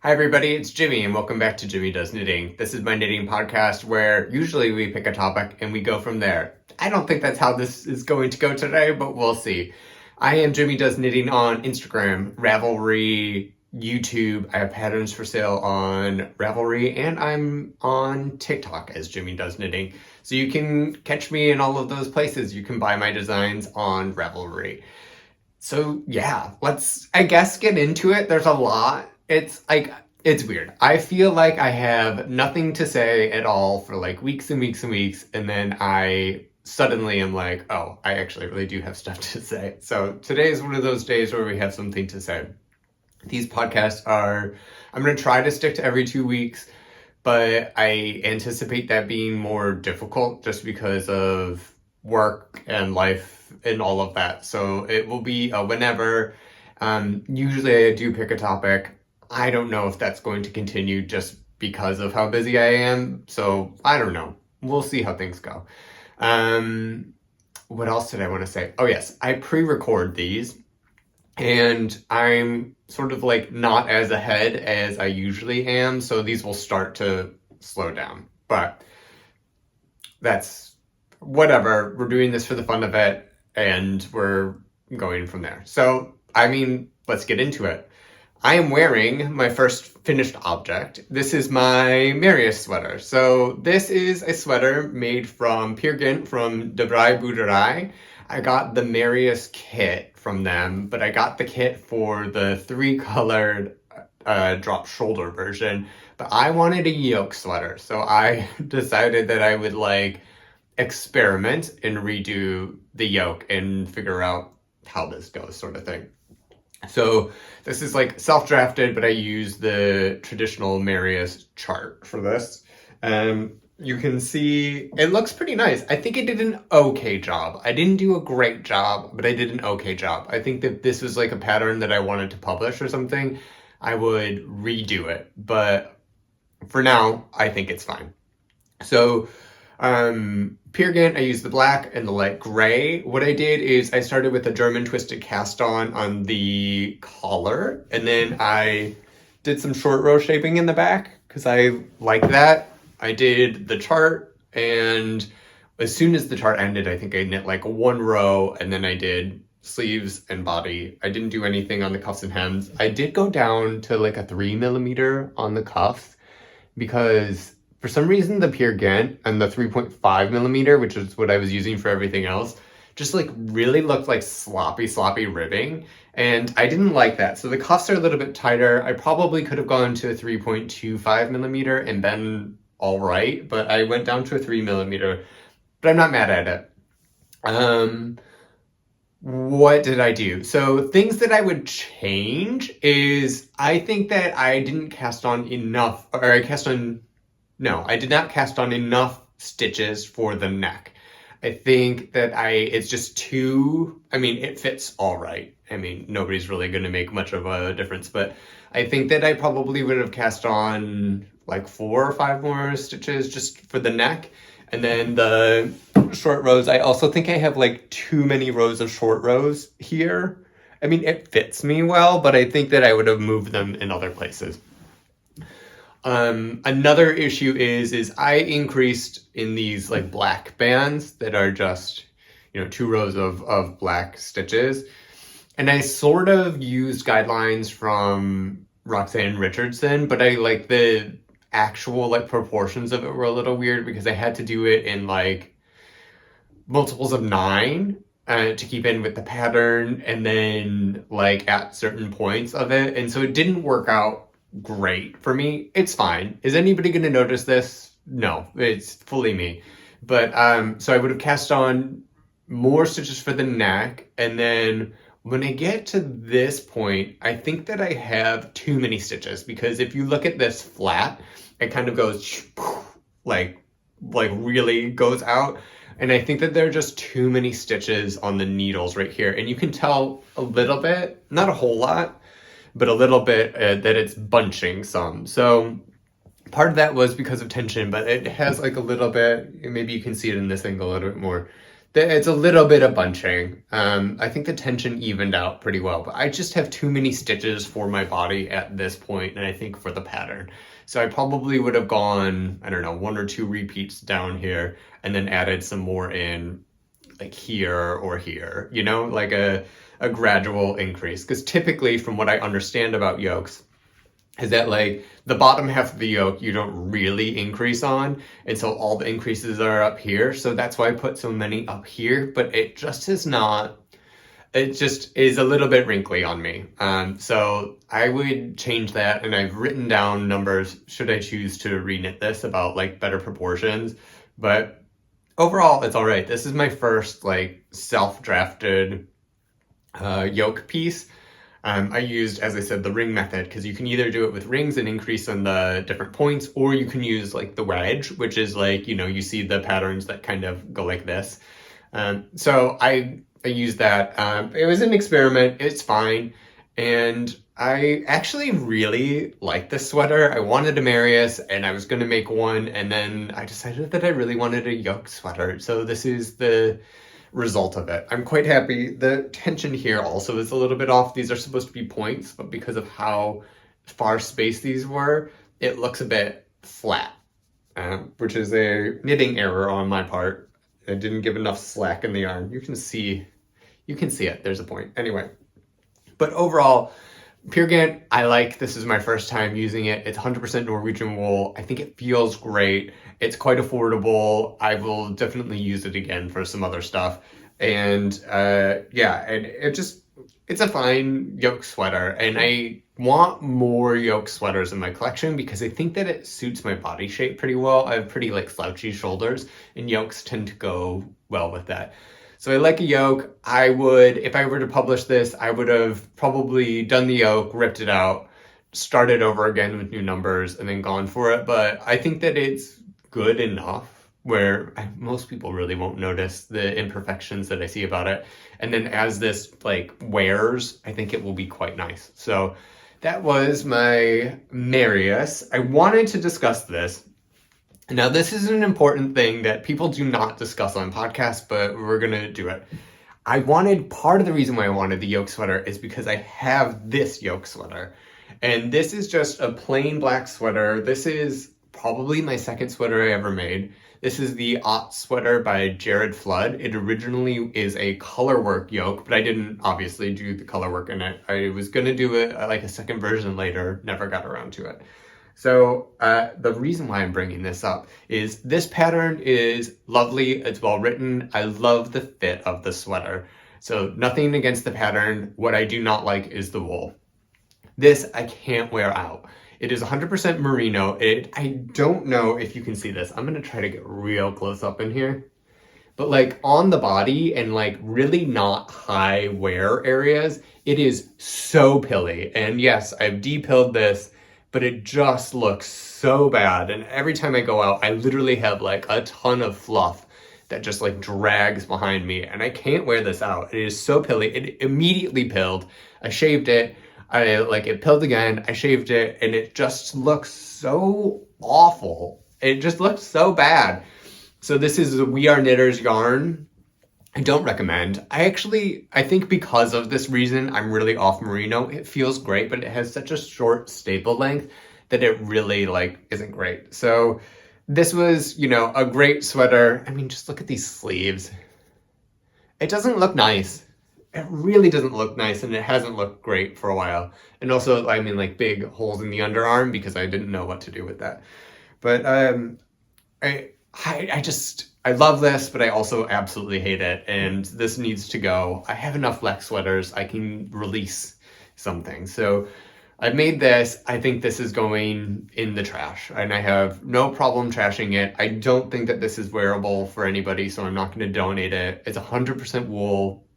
Hi everybody, it's Jimmy and welcome back to Jimmy Does Knitting. This is my knitting podcast where usually we pick a topic and we go from there. I don't think that's how this is going to go today, but we'll see. I am Jimmy Does Knitting on Instagram, Ravelry, YouTube. I have patterns for sale on Ravelry and I'm on TikTok as Jimmy Does Knitting. So you can catch me in all of those places. You can buy my designs on Ravelry. So yeah, let's, I guess, get into it. There's a lot. It's weird. I feel like I have nothing to say at all for like weeks and weeks and weeks. And then I suddenly am like, oh, I actually really do have stuff to say. So today is one of those days where we have something to say. These podcasts I'm going to try to stick to every 2 weeks, but I anticipate that being more difficult just because of work and life and all of that. So it will be whenever. Usually I do pick a topic. I don't know if that's going to continue just because of how busy I am. So I don't know. We'll see how things go. What else did I want to say? Oh yes, I pre-record these and I'm sort of like not as ahead as I usually am. So these will start to slow down, but that's whatever. We're doing this for the fun of it and we're going from there. So, I mean, let's get into it. I am wearing my first finished object. This is my Marius sweater. So this is a sweater made from Peer Gynt from De Brai Bouderai. I got the Marius kit from them, but I got the kit for the 3-colored drop shoulder version. But I wanted a yoke sweater, so I decided that I would like experiment and redo the yoke and figure out how this goes, sort of thing. So this is like self-drafted, but I use the traditional Marius chart for this. You can see it looks pretty nice. I think I did an okay job. I didn't do a great job, but I did an okay job. I think that this was like a pattern that I wanted to publish or something. I would redo it, but for now, I think it's fine. So Peer Gynt, I used the black and the light gray. What I did is I started with a German twisted cast on the collar, and then I did some short row shaping in the back because I like that. I did the chart, and as soon as the chart ended, I think I knit like 1 row, and then I did sleeves and body. I didn't do anything on the cuffs and hems. I did go down to like a 3mm on the cuffs because for some reason, the Peer Gynt and the 3.5mm, which is what I was using for everything else, just like really looked like sloppy ribbing. And I didn't like that. So the cuffs are a little bit tighter. I probably could have gone to a 3.25mm and been all right, but I went down to a 3mm, but I'm not mad at it. What did I do? So things that I would change is I think that I didn't cast on enough, or I did not cast on enough stitches for the neck. I think that it's just too, it fits all right. Nobody's really going to make much of a difference, but I think that I probably would have cast on like 4 or 5 more stitches just for the neck. And then the short rows, I also think I have like too many rows of short rows here. It fits me well, but I think that I would have moved them in other places. Another issue is I increased in these like black bands that are just, 2 rows of black stitches. And I sort of used guidelines from Roxanne Richardson, but I like the actual like proportions of it were a little weird because I had to do it in like multiples of 9 to keep in with the pattern and then like at certain points of it. And so it didn't work out great for me. It's fine. Is anybody going to notice this? No, it's fully me. But so I would have cast on more stitches for the neck, and then when I get to this point, I think that I have too many stitches because if you look at this flap, it kind of goes like really goes out, and I think that there are just too many stitches on the needles right here, and you can tell a little bit, not a whole lot, but a little bit that it's bunching some. So part of that was because of tension, but it has like a little bit, maybe you can see it in this angle a little bit more, It's a little bit of bunching. I think the tension evened out pretty well, but I just have too many stitches for my body at this point, and I think for the pattern. So I probably would have gone, I don't know, 1 or 2 repeats down here, and then added some more in like here or here, you know, like a gradual increase. Because typically, from what I understand about yokes, is that like the bottom half of the yoke you don't really increase on, and so all the increases are up here. So that's why I put so many up here, but it just is not, it just is a little bit wrinkly on me. So I would change that, and I've written down numbers should I choose to reknit this about like better proportions, but overall it's all right. This is my first like self-drafted yoke piece. I used, as I said, the ring method, because you can either do it with rings and increase on the different points, or you can use like the wedge, which is like, you know, you see the patterns that kind of go like this. So I used that. It was an experiment. It's fine. And I actually really like this sweater. I wanted a Marius, and I was going to make one, and then I decided that I really wanted a yoke sweater. So this is the result of it. I'm quite happy. The tension here also is a little bit off. These are supposed to be points, but because of how far spaced these were, it looks a bit flat, which is a knitting error on my part. I didn't give enough slack in the yarn. You can see it. There's a point. Anyway, but overall, Pure Gynt, I like. This is my first time using it. It's 100% Norwegian wool. I think it feels great. It's quite affordable. I will definitely use it again for some other stuff. And yeah, and it's a fine yoke sweater. And I want more yoke sweaters in my collection because I think that it suits my body shape pretty well. I have pretty like slouchy shoulders, and yokes tend to go well with that. So I like a yoke. I would, if I were to publish this, I would have probably done the yoke, ripped it out, started over again with new numbers, and then gone for it. But I think that it's good enough where most people really won't notice the imperfections that I see about it. And then as this like wears, I think it will be quite nice. So that was my Marius. I wanted to discuss this. Now, this is an important thing that people do not discuss on podcasts, but we're going to do it. Part of the reason why I wanted the yoke sweater is because I have this yoke sweater. And this is just a plain black sweater. This is probably my second sweater I ever made. This is the Otte sweater by Jarrod Flood. It originally is a colorwork yoke, but I didn't obviously do the colorwork in it. I was going to do it like a second version later, never got around to it. So the reason why I'm bringing this up is this pattern is lovely. It's well written. I love the fit of the sweater. So nothing against the pattern. What I do not like is the wool. This I can't wear out. It is 100% merino. I don't know if you can see this. I'm going to try to get real close up in here. But like on the body and like really not high wear areas, it is so pilly. And yes, I've de-pilled this, but it just looks so bad. And every time I go out, I literally have like a ton of fluff that just like drags behind me, and I can't wear this out. It is so pilly. It immediately pilled. I shaved it. It pilled again. I shaved it, and it just looks so awful. It just looks so bad. So this is a We Are Knitters yarn. I don't recommend. I think because of this reason, I'm really off merino. It feels great, but it has such a short staple length that it really like isn't great. So this was, you know, a great sweater. I mean, just look at these sleeves. It doesn't look nice. It really doesn't look nice, and it hasn't looked great for a while. And also, I mean, like big holes in the underarm because I didn't know what to do with that. But I love this, but I also absolutely hate it, and this needs to go. I have enough flex sweaters. I can release something. So I've made this. I think this is going in the trash, and I have no problem trashing it. I don't think that this is wearable for anybody, so I'm not going to donate it. It's 100% wool,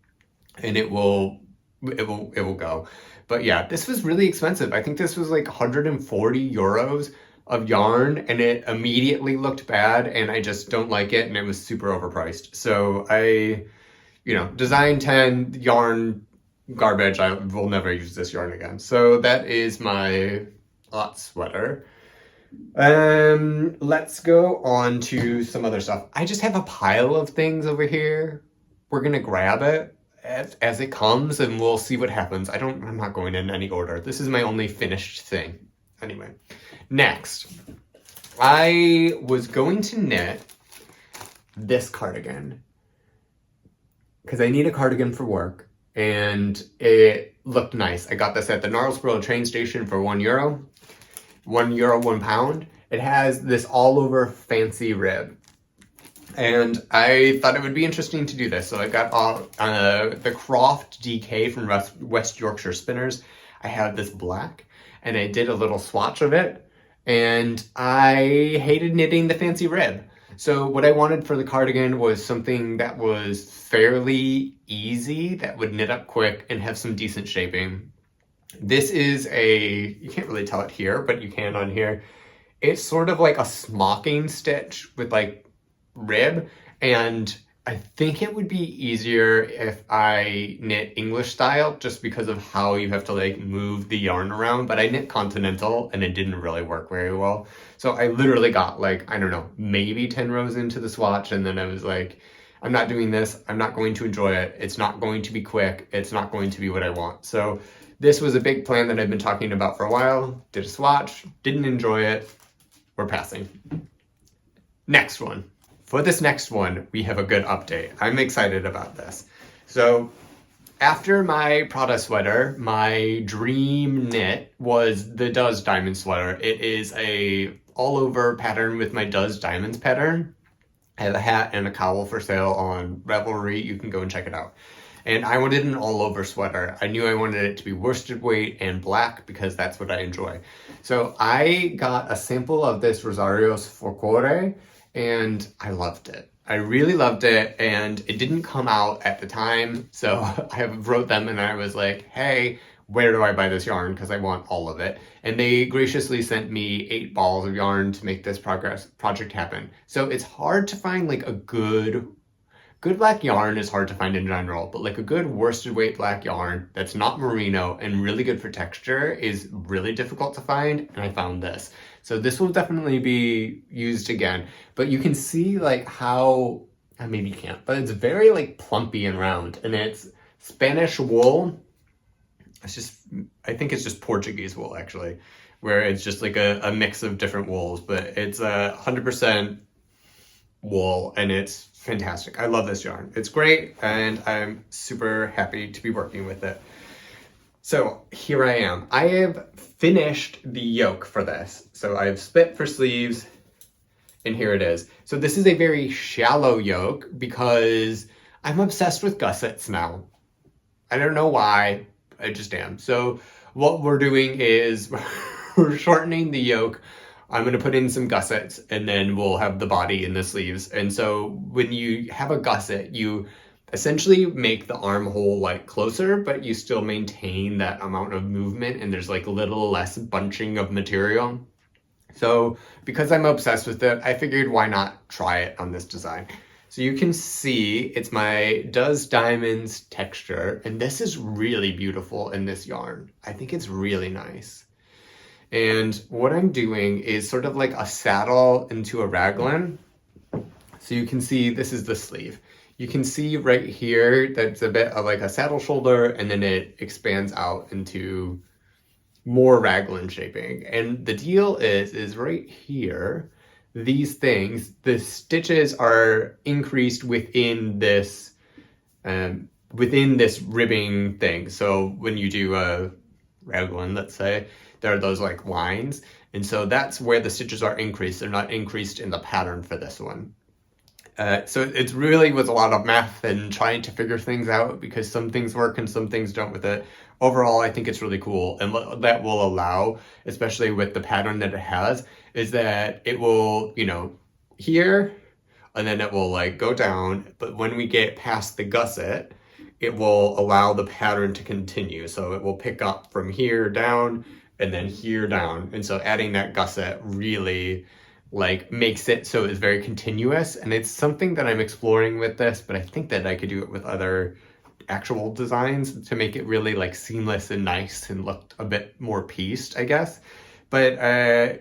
and it will go. But yeah, this was really expensive. I think this was like 140 euros of yarn, and it immediately looked bad, and I just don't like it, and it was super overpriced. So design 10, yarn garbage. I will never use this yarn again. So that is my Otte sweater. Let's go on to some other stuff. I just have a pile of things over here. we're gonna grab it as it comes and we'll see what happens. I'm not going in any order. This is my only finished thing. Anyway, next, I was going to knit this cardigan because I need a cardigan for work and it looked nice. I got this at the Gnarlsborough train station for €1. €1, £1. It has this all over fancy rib. And I thought it would be interesting to do this. So I got the Croft DK from West Yorkshire Spinners. I have this black and I did a little swatch of it. And I hated knitting the fancy rib. So what I wanted for the cardigan was something that was fairly easy, that would knit up quick and have some decent shaping. This is you can't really tell it here, but you can on here. It's sort of like a smocking stitch with like rib, and I think it would be easier if I knit English style just because of how you have to like move the yarn around, but I knit continental and it didn't really work very well. So I literally got like, I don't know, maybe 10 rows into the swatch and then I was like, I'm not doing this, I'm not going to enjoy it, it's not going to be quick, it's not going to be what I want. So this was a big plan that I've been talking about for a while, did a swatch, didn't enjoy it, we're passing. Next one. For this next one, we have a good update. I'm excited about this. So after my Prada sweater, my dream knit was the Does Diamond sweater. It is a all over pattern with my Does Diamonds pattern. I have a hat and a cowl for sale on Ravelry. You can go and check it out. And I wanted an all over sweater. I knew I wanted it to be worsted weight and black because that's what I enjoy. So I got a sample of this Rosarios Folclore and I loved it. I really loved it and it didn't come out at the time. So I wrote them and I was like, hey, where do I buy this yarn? Because I want all of it. And they graciously sent me 8 balls of yarn to make this project happen. So it's hard to find like a good black yarn is hard to find in general, but like a good worsted weight black yarn that's not merino and really good for texture is really difficult to find, and I found this. So this will definitely be used again, but you can see like how, maybe you can't, but it's very like plumpy and round, and it's Spanish wool. It's just, I think it's just Portuguese wool actually, where it's just like a mix of different wools, but it's 100% wool and it's fantastic. I love this yarn. It's great and I'm super happy to be working with it. So here I am. I have finished the yoke for this. So I've split for sleeves and here it is. So this is a very shallow yoke because I'm obsessed with gussets now. I don't know why, I just am. So what we're doing is we're shortening the yoke. I'm going to put in some gussets and then we'll have the body in the sleeves. And so when you have a gusset, you essentially make the armhole like closer, but you still maintain that amount of movement and there's like a little less bunching of material. So because I'm obsessed with it, I figured why not try it on this design. So you can see it's my Does Diamonds texture, and this is really beautiful in this yarn. I think it's really nice. And what I'm doing is sort of like a saddle into a raglan. So you can see this is the sleeve. You can see right here that's a bit of like a saddle shoulder and then it expands out into more raglan shaping. And the deal is right here, these things, the stitches are increased within this ribbing thing. So when you do a raglan, let's say, there are those like lines. And so that's where the stitches are increased. They're not increased in the pattern for this one. So it really was a lot of math and trying to figure things out because some things work and some things don't with it. Overall, I think it's really cool. And what that will allow, especially with the pattern that it has, is that it will, you know, here, and then it will like go down. But when we get past the gusset, it will allow the pattern to continue. So it will pick up from here down and then here down. And so adding that gusset really like makes it so it's very continuous. And it's something that I'm exploring with this, but I think that I could do it with other actual designs to make it really like seamless and nice and look a bit more pieced, I guess. But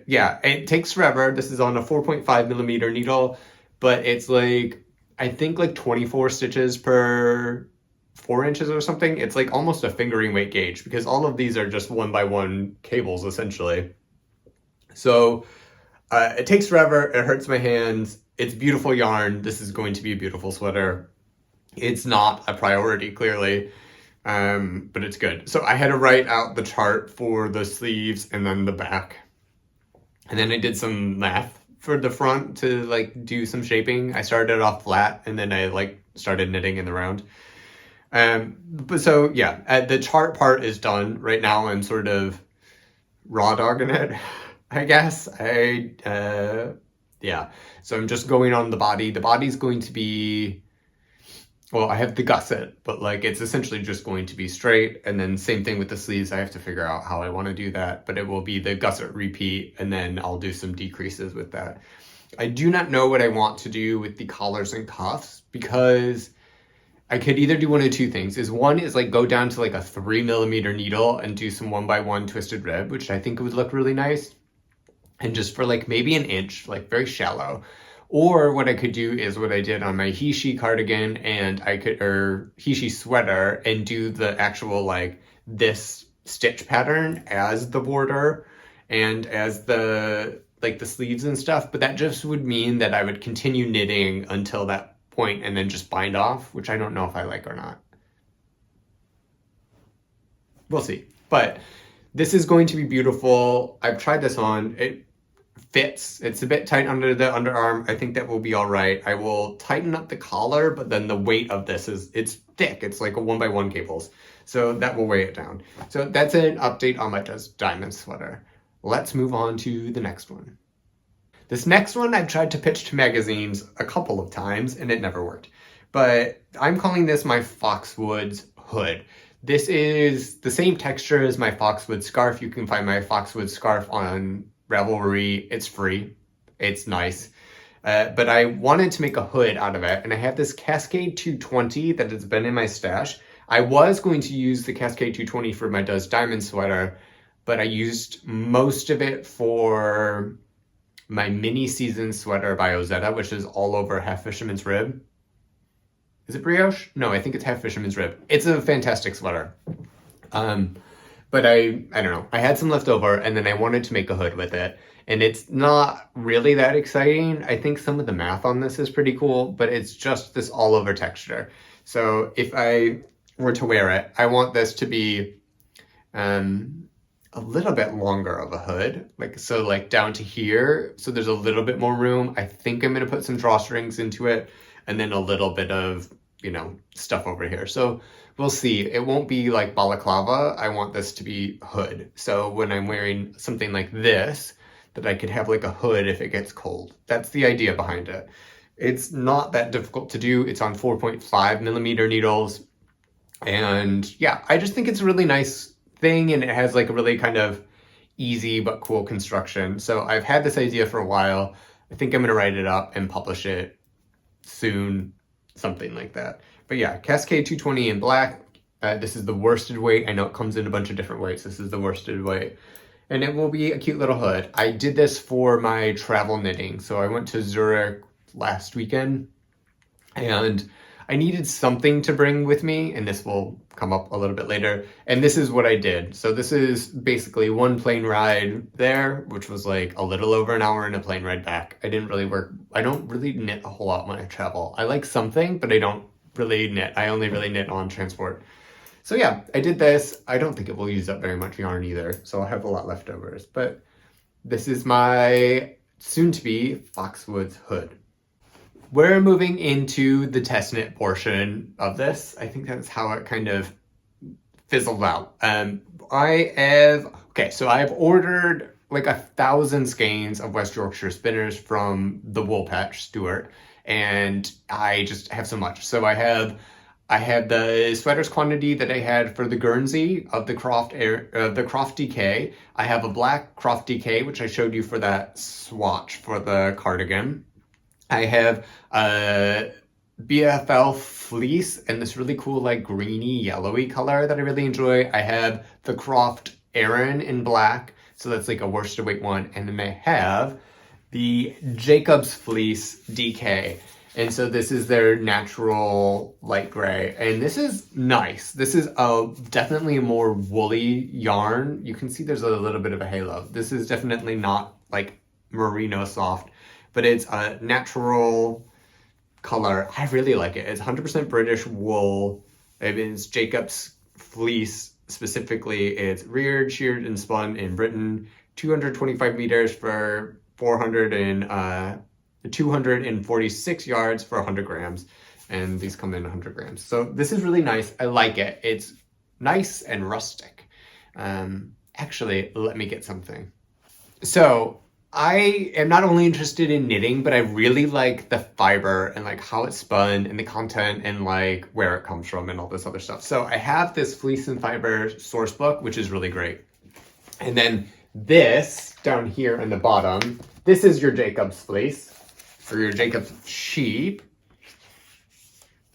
yeah, it takes forever. This is on a 4.5 millimeter needle, but it's like, I think like 24 stitches per 4 inches or something. It's like almost a fingering weight gauge because all of these are just 1x1 cables essentially. So it takes forever. It hurts my hands. It's beautiful yarn. This is going to be a beautiful sweater. It's not a priority, clearly, but it's good. So I had to write out the chart for the sleeves and then the back. And then I did some math for the front to like do some shaping. I started off flat and then I like started knitting in the round. But so yeah, the chart part is done. Right now I'm sort of raw dogging it, I guess. Yeah. So I'm just going on the body. The body's going to be, well, I have the gusset, but like it's essentially just going to be straight. And then same thing with the sleeves. I have to figure out how I want to do that, but it will be the gusset repeat. And then I'll do some decreases with that. I do not know what I want to do with the collars and cuffs because I could either do one of two things. One is like go down to like a 3mm needle and do some 1x1 twisted rib, which I think would look really nice. And just for like maybe an inch, like very shallow. Or what I could do is what I did on my Hishi cardigan and or Hishi sweater and do the actual like this stitch pattern as the border and as the like the sleeves and stuff. But that just would mean that I would continue knitting until that point and then just bind off, which I don't know if I like or not. We'll see. But this is going to be beautiful. I've tried this on. It fits. It's a bit tight under the underarm. I think that will be all right. I will tighten up the collar, but then the weight of this it's thick. It's like a 1x1 cables. So that will weigh it down. So that's an update on my diamond sweater. Let's move on to the next one. This next one I've tried to pitch to magazines a couple of times and it never worked. But I'm calling this my Foxwood Hood. This is the same texture as my Foxwood Scarf. You can find my Foxwood Scarf on Ravelry. It's free. It's nice. But I wanted to make a hood out of it. And I have this Cascade 220 that has been in my stash. I was going to use the Cascade 220 for my Diamond sweater, but I used most of it for my mini season sweater by Ozetta, which is all over half fisherman's rib. Is it brioche? No, I think it's half fisherman's rib. It's a fantastic sweater. But I don't know. I had some left over and then I wanted to make a hood with it. And it's not really that exciting. I think some of the math on this is pretty cool, but it's just this all over texture. So if I were to wear it, I want this to be a little bit longer of a hood, like down to here. So there's a little bit more room. I think I'm going to put some drawstrings into it and then a little bit of, stuff over here. So we'll see. It won't be like balaclava. I want this to be hood. So when I'm wearing something like this, that I could have like a hood if it gets cold. That's the idea behind it. It's not that difficult to do. It's on 4.5mm needles. And yeah, I just think it's a really nice thing and it has like a really kind of easy but cool construction. So I've had this idea for a while. I think I'm going to write it up and publish it soon, something like that. But yeah, Cascade 220 in black. This is the worsted weight. I know it comes in a bunch of different weights. This is the worsted weight. And it will be a cute little hood. I did this for my travel knitting. So I went to Zurich last weekend and I needed something to bring with me, and this will come up a little bit later. And this is what I did. So this is basically one plane ride there, which was like a little over an hour, and a plane ride back. I don't really knit a whole lot when I travel. I like something, but I don't really knit. I only really knit on transport. So yeah, I did this. I don't think it will use up very much yarn either, so I'll have a lot leftovers. But this is my soon-to-be Foxwood Hood. We're moving into the test knit portion of this. I think that's how it kind of fizzled out. So I've ordered like 1,000 skeins of West Yorkshire spinners from the Wool Patch, Stuart, and I just have so much. So I had the sweaters quantity that I had for the Guernsey of the Croft DK. I have a black Croft DK, which I showed you for that swatch for the cardigan. I have a BFL fleece and this really cool like greeny yellowy color that I really enjoy. I have the Croft Aran in black, so that's like a worsted weight one. And then I have the Jacob's Fleece DK. And so this is their natural light gray. And this is nice. This is definitely a more woolly yarn. You can see there's a little bit of a halo. This is definitely not like merino soft, but it's a natural color. I really like it. It's 100% British wool. It's Jacob's fleece specifically. It's reared, sheared, and spun in Britain. 225 meters for 246 yards for 100 grams. And these come in 100 grams. So this is really nice. I like it. It's nice and rustic. Actually, let me get something. So I am not only interested in knitting, but I really like the fiber and like how it's spun and the content and like where it comes from and all this other stuff. So I have this fleece and fiber source book, which is really great. And then this down here in the bottom, this is your Jacob's fleece or your Jacob's sheep.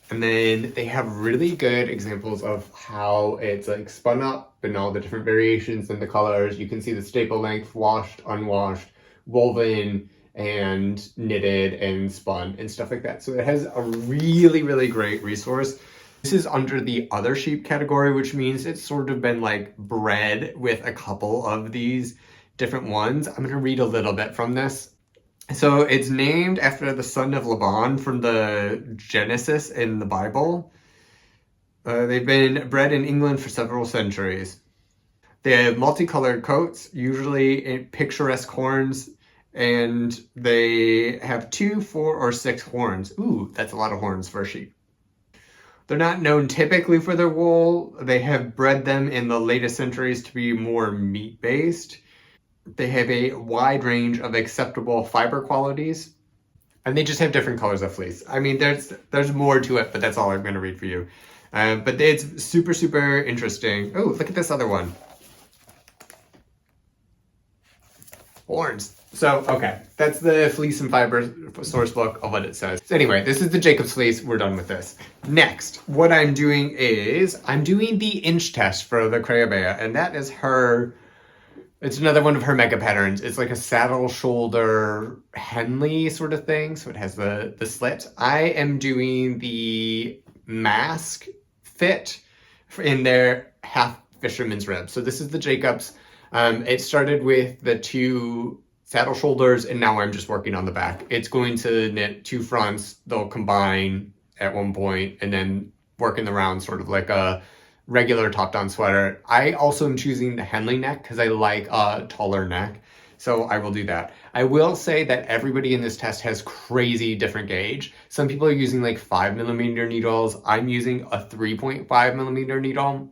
And then they have really good examples of how it's like spun up and all the different variations and the colors. You can see the staple length, washed, unwashed, woven, and knitted and spun and stuff like that. So it has a really, really great resource. This is under the other sheep category, which means it's sort of been like bred with a couple of these different ones. I'm going to read a little bit from this. So it's named after the son of Laban from the Genesis in the Bible. They've been bred in England for several centuries. They have multicolored coats, usually in picturesque horns, and they have 2, 4, or 6 horns. Ooh, that's a lot of horns for a sheep. They're not known typically for their wool. They have bred them in the latest centuries to be more meat-based. They have a wide range of acceptable fiber qualities, and they just have different colors of fleece. I mean, there's more to it, but that's all I'm going to read for you. But it's super, super interesting. Oh, look at this other one. Horns. So, okay, that's the fleece and fiber source book of what it says. So anyway, this is the Jacob's fleece. We're done with this. Next, what I'm doing is I'm doing the Insh Test for the Creabea, and that is her. It's another one of her mega patterns. It's like a saddle shoulder Henley sort of thing. So it has the slit. I am doing the Masc fit in their half fisherman's rib. So this is the Jacob's. It started with the 2 saddle shoulders, and now I'm just working on the back. It's going to knit 2 fronts. They'll combine at one point and then work in the round sort of like a regular top-down sweater. I also am choosing the Henley neck because I like a taller neck, so I will do that. I will say that everybody in this test has crazy different gauge. Some people are using like 5mm needles. I'm using a 3.5mm needle.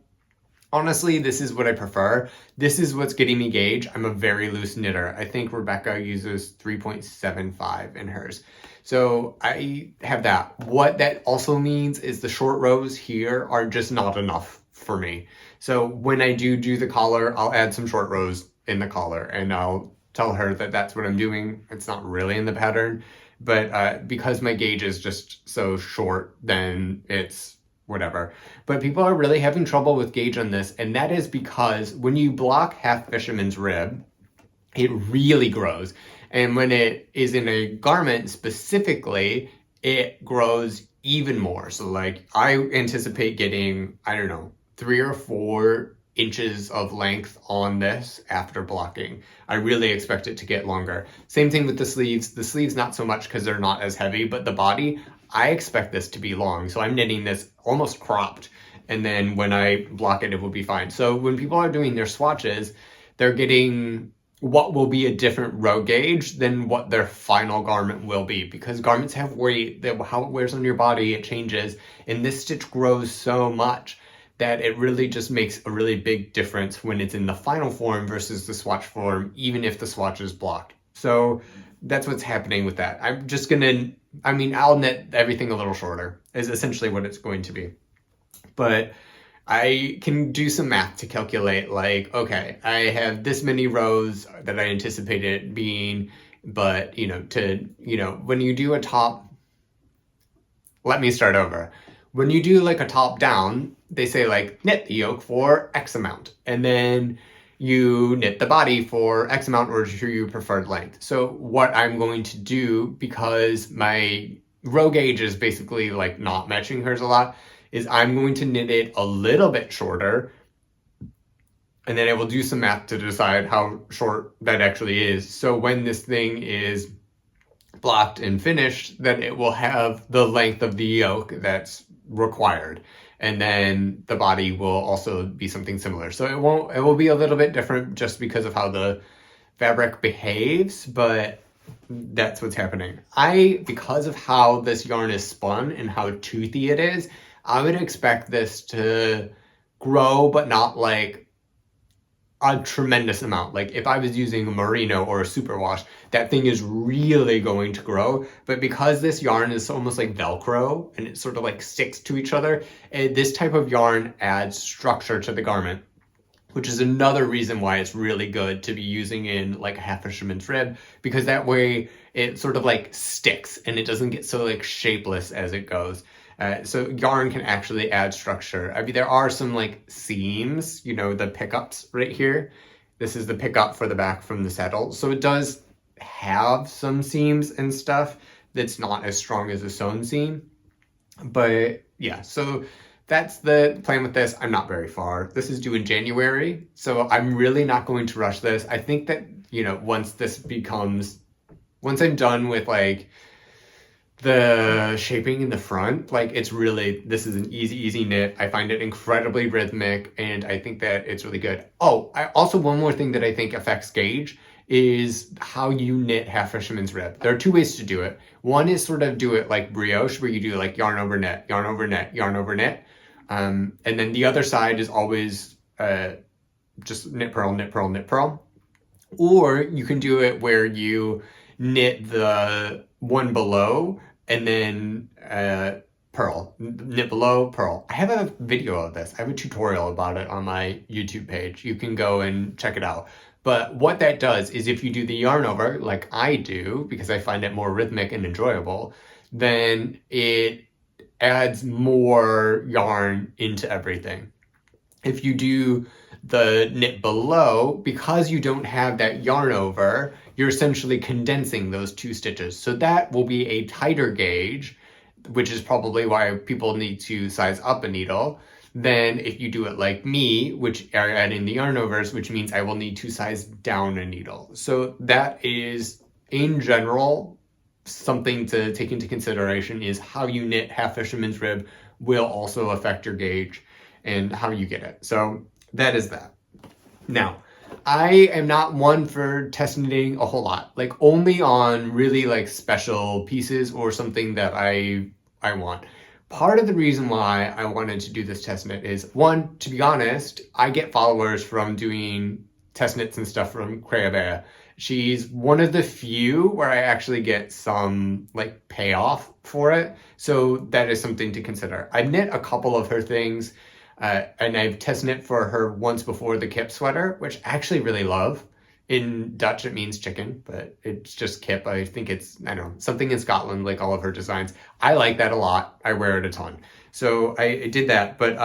Honestly, this is what I prefer. This is what's getting me gauge. I'm a very loose knitter. I think Rebecca uses 3.75 in hers. So I have that. What that also means is the short rows here are just not enough for me. So when I do the collar, I'll add some short rows in the collar, and I'll tell her that that's what I'm doing. It's not really in the pattern, but because my gauge is just so short, then it's whatever. But people are really having trouble with gauge on this, and that is because when you block half fisherman's rib, it really grows. And when it is in a garment specifically, it grows even more. So like I anticipate getting, I don't know, 3 or 4 inches of length on this after blocking. I really expect it to get longer. Same thing with the sleeves. The sleeves not so much because they're not as heavy, but the body, I expect this to be long. So I'm knitting this almost cropped. And then when I block it, it will be fine. So when people are doing their swatches, they're getting what will be a different row gauge than what their final garment will be, because garments have weight, how it wears on your body, it changes, and this stitch grows so much that it really just makes a really big difference when it's in the final form versus the swatch form, even if the swatch is blocked. So that's what's happening with that. I'm just gonna, I'll knit everything a little shorter, is essentially what it's going to be. But I can do some math to calculate, like, okay, I have this many rows that I anticipated being, but, when you do a top, let me start over. When you do like a top down, they say like knit the yoke for X amount, and then you knit the body for X amount or to your preferred length. So what I'm going to do, because my row gauge is basically like not matching hers a lot, is I'm going to knit it a little bit shorter, and then I will do some math to decide how short that actually is. So when this thing is blocked and finished, then it will have the length of the yoke that's required. And then the body will also be something similar. So it will be a little bit different just because of how the fabric behaves, but that's what's happening. Because of how this yarn is spun and how toothy it is, I would expect this to grow, but not like a tremendous amount. Like if I was using a merino or a superwash, that thing is really going to grow. But because this yarn is almost like Velcro and it sort of like sticks to each other, this type of yarn adds structure to the garment, which is another reason why it's really good to be using in like a half fisherman's rib, because that way it sort of like sticks and it doesn't get so like shapeless as it goes. So yarn can actually add structure. I mean, there are some like seams, you know, the pickups right here. This is the pickup for the back from the saddle. So it does have some seams and stuff that's not as strong as a sewn seam. But yeah, so that's the plan with this. I'm not very far. This is due in January, so I'm really not going to rush this. I think that, you know, once I'm done with like the shaping in the front, like this is an easy knit. I find it incredibly rhythmic, and I think that it's really good. Oh, one more thing that I think affects gauge is how you knit half fisherman's rib. There are two ways to do it. One is sort of do it like brioche, where you do like yarn over knit, yarn over knit, yarn over knit. And then the other side is always just knit, purl, knit, purl, knit, purl. Or you can do it where you knit the one below and then purl, knit below, purl. I have a video of this. I have a tutorial about it on my YouTube page. You can go and check it out. But what that does is if you do the yarn over like I do, because I find it more rhythmic and enjoyable, then it adds more yarn into everything. If you do the knit below, because you don't have that yarn over, you're essentially condensing those two stitches. So that will be a tighter gauge, which is probably why people need to size up a needle, than if you do it like me, which are adding the yarn overs, which means I will need to size down a needle. So that is, in general, something to take into consideration, is how you knit half fisherman's rib will also affect your gauge and how you get it. So that is that. Now, I am not one for test knitting a whole lot, like only on really like special pieces or something that I want. Part of the reason why I wanted to do this test knit is, one, to be honest, I get followers from doing test knits and stuff from Creabea. She's one of the few where I actually get some like payoff for it. So that is something to consider. I've knit a couple of her things, and I've test knit for her once before the kip sweater, which I actually really love. In Dutch, it means chicken, but it's just kip. I think it's, I don't know, something in Scotland, like all of her designs. I like that a lot. I wear it a ton. So I did that, but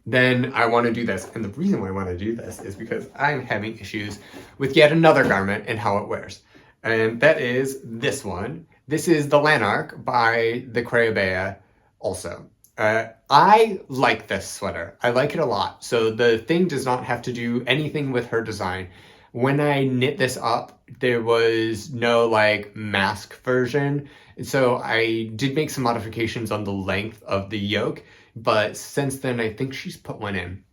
then I want to do this. And the reason why I want to do this is because I'm having issues with yet another garment and how it wears. And that is this one. This is the Lanark by the Creabea also. I like this sweater. I like it a lot. So the thing does not have to do anything with her design. When I knit this up, there was no like Masc version. So I did make some modifications on the length of the yoke, but since then I think she's put one in.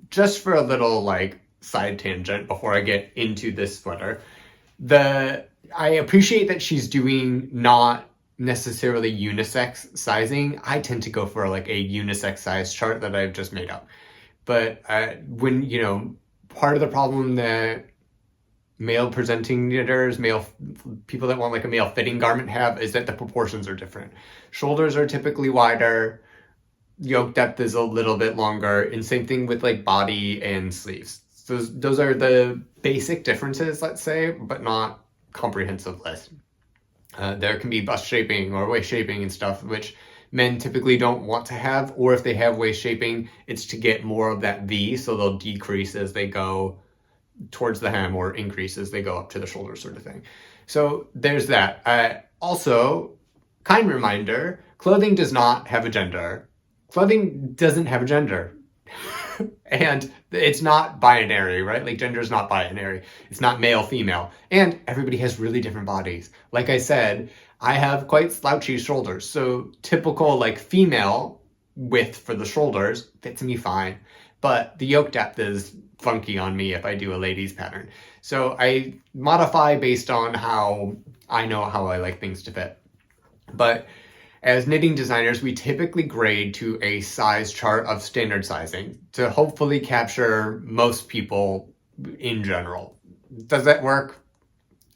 Just for a little like side tangent before I get into this sweater, I appreciate that she's doing not necessarily unisex sizing. I tend to go for like a unisex size chart that I've just made up. But when, you know, part of the problem that male presenting knitters, male people that want like a male fitting garment have is that the proportions are different. Shoulders are typically wider, yoke depth is a little bit longer, and same thing with like body and sleeves. So those are the basic differences, let's say, but not comprehensive list. There can be bust shaping or waist shaping and stuff, which men typically don't want to have, or if they have waist shaping, it's to get more of that V, so they'll decrease as they go towards the hem or increase as they go up to the shoulder sort of thing. So there's that. Also, kind reminder, clothing does not have a gender. Clothing doesn't have a gender. And it's not binary, right? Like, gender is not binary. It's not male, female. And everybody has really different bodies. Like I said, I have quite slouchy shoulders. So typical, like, female width for the shoulders fits me fine. But the yoke depth is funky on me if I do a ladies pattern. So I modify based on how I know how I like things to fit. But as knitting designers, we typically grade to a size chart of standard sizing to hopefully capture most people in general. Does that work?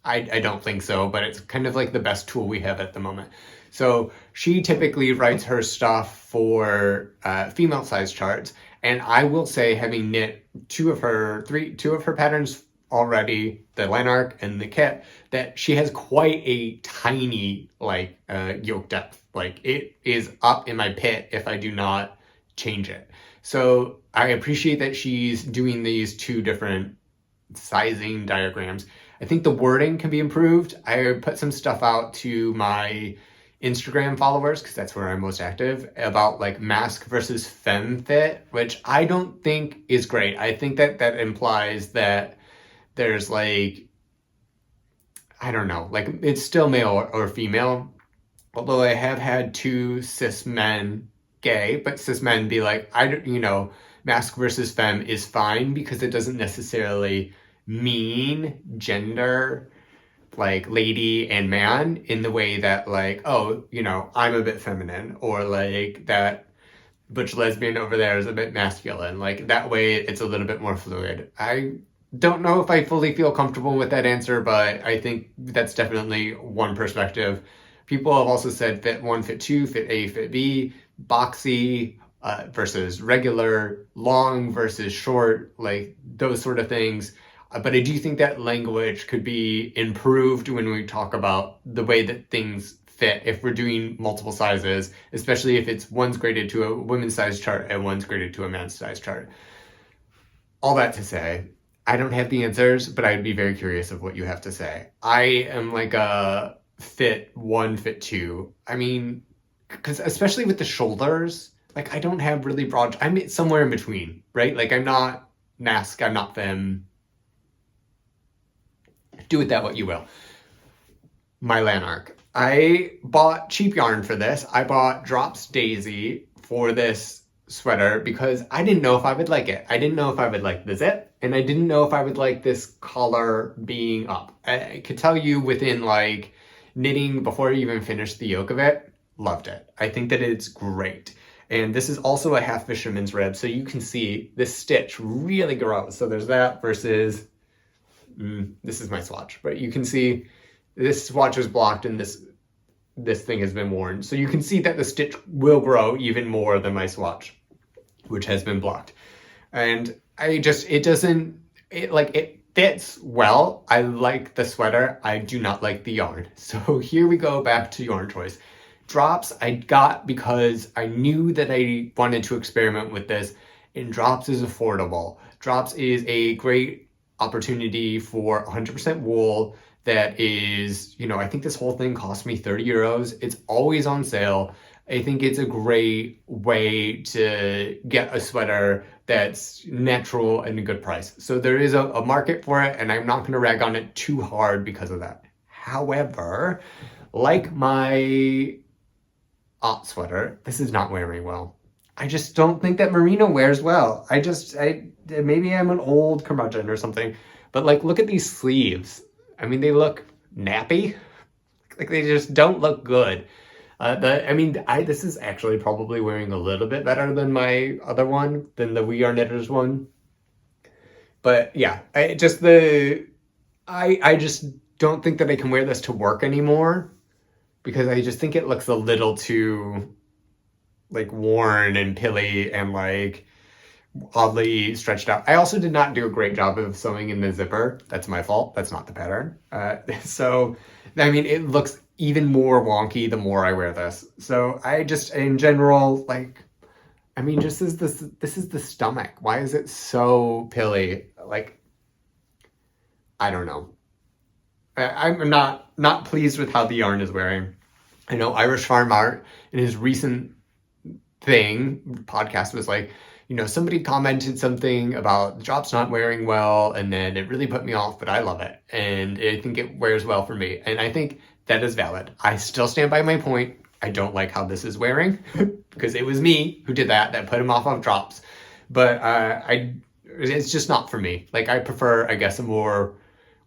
I don't think so, but it's kind of like the best tool we have at the moment. So she typically writes her stuff for female size charts, and I will say, having knit two of her patterns already, the Lanark and the kit, that she has quite a tiny yoke depth. Like, it is up in my pit if I do not change it. So I appreciate that she's doing these two different sizing diagrams. I think the wording can be improved. I put some stuff out to my Instagram followers, because that's where I'm most active, about like Masc versus Fem fit, which I don't think is great. I think that implies that there's like, I don't know, like it's still male or female. Although I have had two cis men, gay, but cis men be like, Masc versus Fem is fine because it doesn't necessarily mean gender, like lady and man, in the way that like, oh, I'm a bit feminine, or like that butch lesbian over there is a bit masculine. Like, that way it's a little bit more fluid. I don't know if I fully feel comfortable with that answer, but I think that's definitely one perspective. People have also said fit 1, fit 2, fit A, fit B, boxy versus regular, long versus short, like those sort of things. But I do think that language could be improved when we talk about the way that things fit if we're doing multiple sizes, especially if it's one's graded to a women's size chart and one's graded to a man's size chart. All that to say, I don't have the answers, but I'd be very curious of what you have to say. I am like a fit 1, fit 2. I mean, because especially with the shoulders, like I don't have really broad, I'm somewhere in between, right? Like I'm not Masc, I'm not Fem. Do with that what you will. My Lanark. I bought cheap yarn for this. I bought Drops Daisy for this sweater because I didn't know if I would like it. I didn't know if I would like the zip, and I didn't know if I would like this collar being up. I could tell you within like knitting before I even finished the yoke of it, loved it. I think that it's great. And this is also a half fisherman's rib, so you can see this stitch really grows. So there's that versus, this is my swatch, but you can see this swatch is blocked and this thing has been worn. So you can see that the stitch will grow even more than my swatch, which has been blocked. And it fits well. I like the sweater. I do not like the yarn. So here we go back to yarn choice. Drops I got because I knew that I wanted to experiment with this, and Drops is affordable. Drops is a great opportunity for 100% wool that is, I think this whole thing cost me 30 euros. It's always on sale. I think it's a great way to get a sweater that's natural and a good price. So there is a market for it, and I'm not going to rag on it too hard because of that. However, like my Otte sweater, this is not wearing well. I just don't think that merino wears well. Maybe I'm an old curmudgeon or something, but like, look at these sleeves. I mean, they look nappy. Like, they just don't look good. This is actually probably wearing a little bit better than my other one, than the We Are Knitters one. But yeah, I just don't think that I can wear this to work anymore, because I just think it looks a little too like worn and pilly and like oddly stretched out. I also did not do a great job of sewing in the zipper. That's my fault. That's not the pattern. It looks even more wonky the more I wear this. So I just, in general, this is the stomach. Why is it so pilly? Like, I don't know. I'm not pleased with how the yarn is wearing. I know Irish Farm Art in his recent podcast was like, somebody commented something about the drops not wearing well, and then it really put me off, but I love it. And I think it wears well for me. And I think that is valid. I still stand by my point. I don't like how this is wearing because it was me who did that put him off of drops. But it's just not for me. Like, I prefer, I guess, a more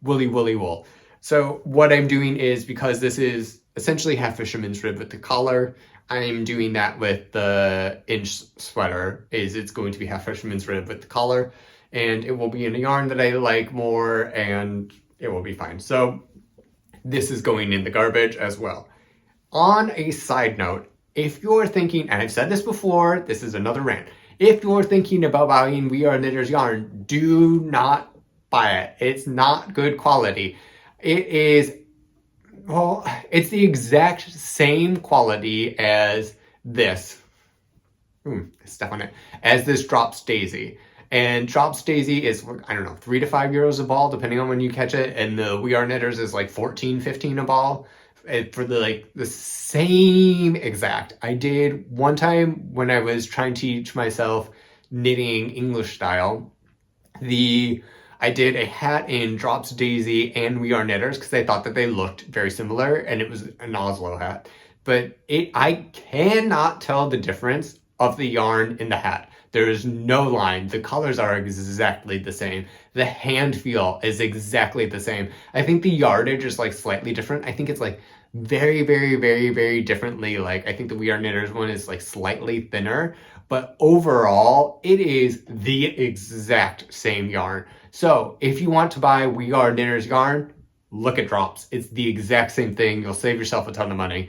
woolly wool. So what I'm doing is, because this is essentially half fisherman's rib with the collar, I'm doing that with the Insh sweater. It's going to be half fisherman's rib with the collar, and it will be in a yarn that I like more, and it will be fine. So this is going in the garbage as well. On a side note, if you're thinking, and I've said this before, this is another rant. If you're thinking about buying We Are Knitters yarn, do not buy it. It's not good quality. It is, well, it's the exact same quality as this. Stuff on it. As this Drops Daisy. And Drops Daisy is, I don't know, 3 to 5 euros a ball, depending on when you catch it. And the We Are Knitters is like 14, 15 a ball. For the same exact. I did one time when I was trying to teach myself knitting English style. I did a hat in Drops Daisy and We Are Knitters because I thought that they looked very similar, and it was an Oslo hat. But I cannot tell the difference of the yarn in the hat. There is no line. The colors are exactly the same. The hand feel is exactly the same. I think the yardage is slightly different. I think it's very, very, very, very differently. I think the We Are Knitters one is slightly thinner, but overall it is the exact same yarn. So if you want to buy We Are Knitters yarn, look at Drops. It's the exact same thing. You'll save yourself a ton of money.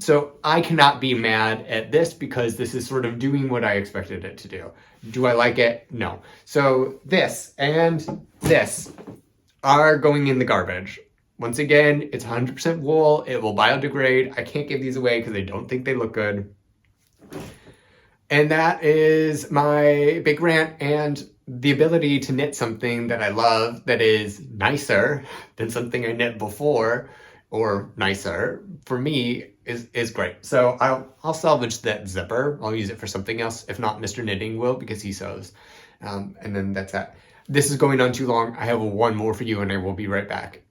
So I cannot be mad at this because this is sort of doing what I expected it to do. Do I like it? No. So this and this are going in the garbage. Once again, it's 100% wool. It will biodegrade. I can't give these away because I don't think they look good. And that is my big rant, and the ability to knit something that I love that is nicer than something I knit before, or nicer, for me, is great. So I'll salvage that zipper. I'll use it for something else. If not, Mr. Knitting will, because he sews. And then that's that. This is going on too long. I have one more for you, and I will be right back.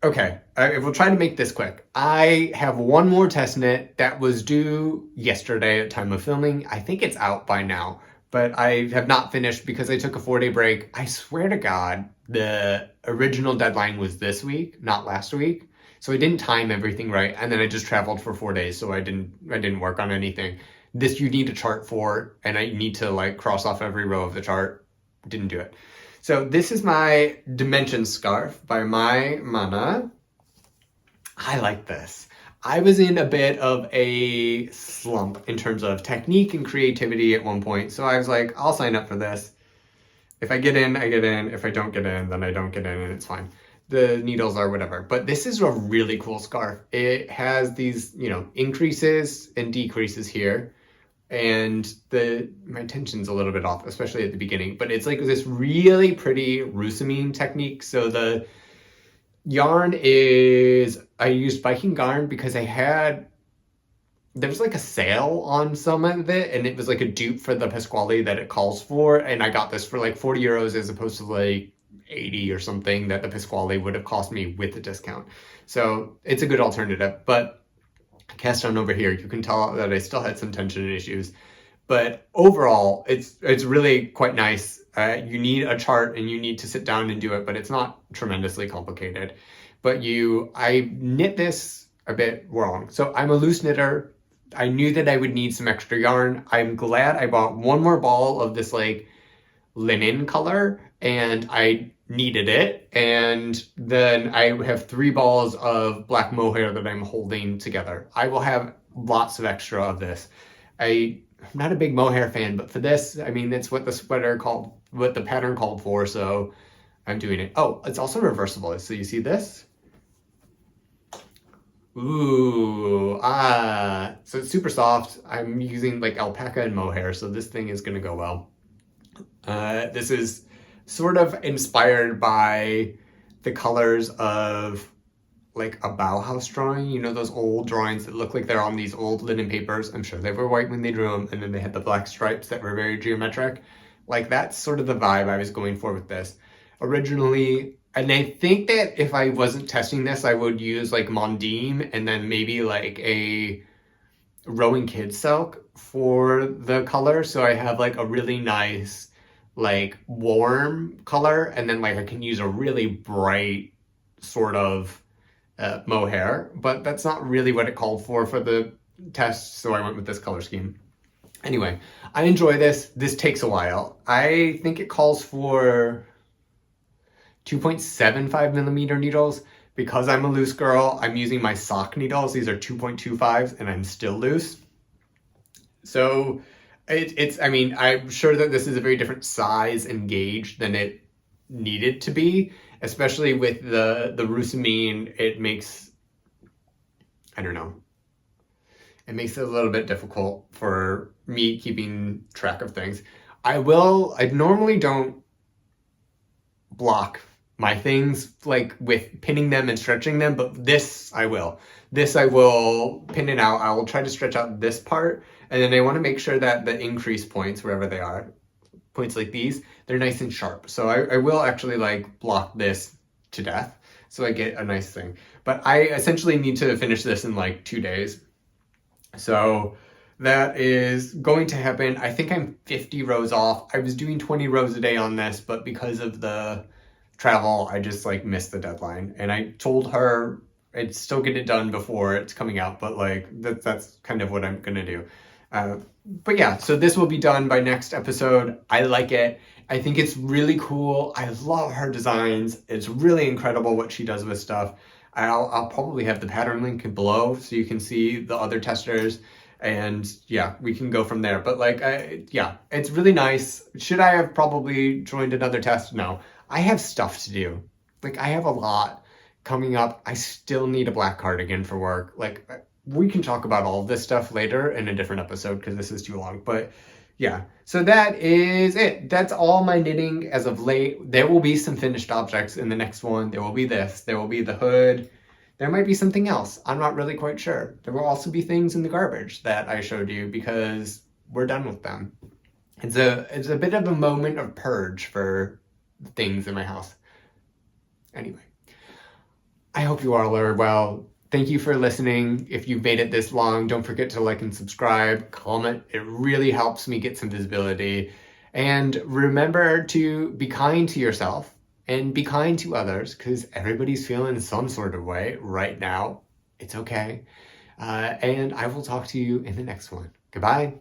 Okay, I will try to make this quick. I have one more test knit that was due yesterday at time of filming. I think it's out by now, but I have not finished because I took a 4-day break. I swear to God, the original deadline was this week, not last week. So I didn't time everything right, and then I just traveled for 4 days, so I didn't work on anything. This you need a chart for, and I need to cross off every row of the chart. Didn't do it. So this is my Dimension Scarf by My Mana. I like this. I was in a bit of a slump in terms of technique and creativity at one point, so I was like, I'll sign up for this. If I get in, I get in. If I don't get in, then I don't get in, and it's fine. The needles are whatever. But this is a really cool scarf. It has these, increases and decreases here. And my tension's a little bit off, especially at the beginning, but it's this really pretty Rusamine technique. So the yarn I used Viking yarn because there was a sale on some of it, and it was a dupe for the Pasquale that it calls for. And I got this for 40 euros as opposed to 80 or something that the Pasquale would have cost me with the discount. So it's a good alternative, but cast on over here, you can tell that I still had some tension issues, but overall it's really quite nice. You need a chart and you need to sit down and do it, but it's not tremendously complicated. But I knit this a bit wrong. So I'm a loose knitter. I knew that I would need some extra yarn. I'm glad I bought one more ball of this linen color, and I needed it. And then I have 3 balls of black mohair that I'm holding together. I will have lots of extra of this. I'm not a big mohair fan, but for this, that's what the pattern called for, so I'm doing it. Oh, it's also reversible. So you see this? Ooh, so it's super soft. I'm using alpaca and mohair, so this thing is gonna go well. This is sort of inspired by the colors of like a Bauhaus drawing, you know, those old drawings that look like they're on these old linen papers. I'm sure they were white when they drew them, and then they had the black stripes that were very geometric. Like, that's sort of the vibe I was going for with this originally. And I think that if I wasn't testing this, I would use like Mondim and then maybe like a Rowan Kid silk for the color. So I have like a really nice, like warm color, and then like I can use a really bright sort of mohair, but that's not really what it called for the test, so I went with this color scheme. Anyway, I enjoy this. This takes a while. I think it calls for 2.75 millimeter needles. Because I'm a loose girl, I'm using my sock needles. These are 2.25s, and I'm still loose. So I mean, I'm sure that this is a very different size and gauge than it needed to be, especially with the Rusamine. It makes, I don't know, it makes it a little bit difficult for me keeping track of things. I normally don't block my things like with pinning them and stretching them, but this I will. This I will pin it out. I will try to stretch out this part, and then I want to make sure that the increase points, wherever they are, points like these, they're nice and sharp. So I will actually like block this to death so I get a nice thing. But I essentially need to finish this in like 2 days. So that is going to happen. I think I'm 50 rows off. I was doing 20 rows a day on this, but because of the travel, I just like missed the deadline. And I told her I'd still get it done before it's coming out, but like that's kind of what I'm gonna do. But yeah, so this will be done by next episode. I like it. I think it's really cool. I love her designs. It's really incredible what she does with stuff. I'll probably have the pattern link below so you can see the other testers, and yeah, we can go from there. But like, yeah, it's really nice. Should I have probably joined another test? No, I have stuff to do. Like, I have a lot coming up. I still need a black cardigan for work. Like, we can talk about all of this stuff later in a different episode because this is too long. But yeah, so that is it. That's all my knitting as of late. There will be some finished objects in the next one. There will be this. There will be the hood. There might be something else. I'm not really quite sure. There will also be things in the garbage that I showed you because we're done with them. It's a bit of a moment of purge for things in my house. Anyway, I hope you all are well. Thank you for listening. If you've made it this long, don't forget to like and subscribe, comment. It really helps me get some visibility. And remember to be kind to yourself and be kind to others, because everybody's feeling some sort of way right now. It's okay. And I will talk to you in the next one. Goodbye.